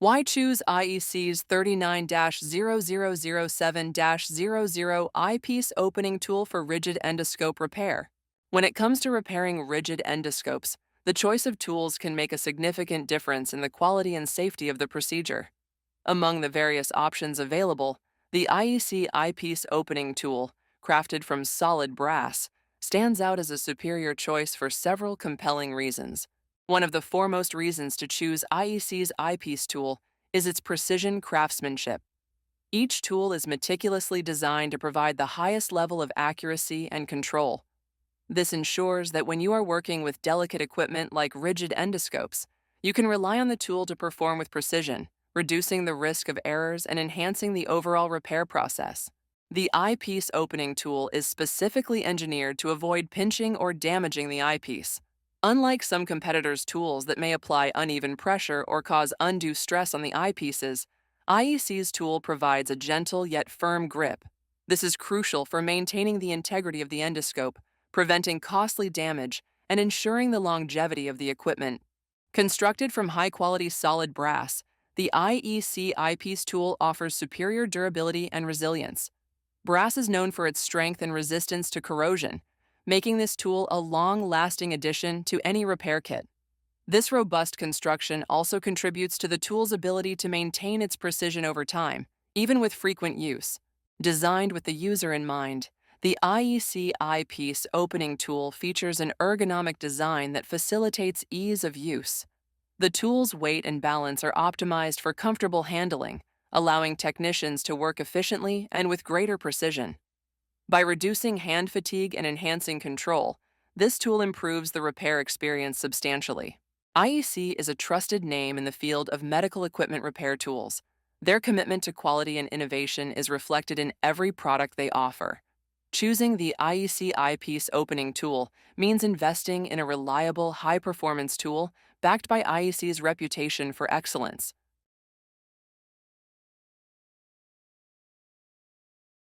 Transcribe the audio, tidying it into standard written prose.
Why choose IEC's 39-0007-00 Eyepiece opening tool for rigid endoscope repair? When it comes to repairing rigid endoscopes, the choice of tools can make a significant difference in the quality and safety of the procedure. Among the various options available, the IEC Eyepiece opening tool, crafted from solid brass, stands out as a superior choice for several compelling reasons. One of the foremost reasons to choose IEC's Eyepiece tool is its precision craftsmanship. Each tool is meticulously designed to provide the highest level of accuracy and control. This ensures that when you are working with delicate equipment like rigid endoscopes, you can rely on the tool to perform with precision, reducing the risk of errors and enhancing the overall repair process. The eyepiece opening tool is specifically engineered to avoid pinching or damaging the eyepiece. Unlike some competitors' tools that may apply uneven pressure or cause undue stress on the eyepieces, IEC's tool provides a gentle yet firm grip. This is crucial for maintaining the integrity of the endoscope, preventing costly damage, and ensuring the longevity of the equipment. Constructed from high-quality solid brass, the IEC eyepiece tool offers superior durability and resilience. Brass is known for its strength and resistance to corrosion, making this tool a long-lasting addition to any repair kit. This robust construction also contributes to the tool's ability to maintain its precision over time, even with frequent use. Designed with the user in mind, the IEC Eyepiece opening tool features an ergonomic design that facilitates ease of use. The tool's weight and balance are optimized for comfortable handling, allowing technicians to work efficiently and with greater precision. By reducing hand fatigue and enhancing control, this tool improves the repair experience substantially. IEC is a trusted name in the field of medical equipment repair tools. Their commitment to quality and innovation is reflected in every product they offer. Choosing the IEC Eyepiece opening tool means investing in a reliable, high-performance tool backed by IEC's reputation for excellence.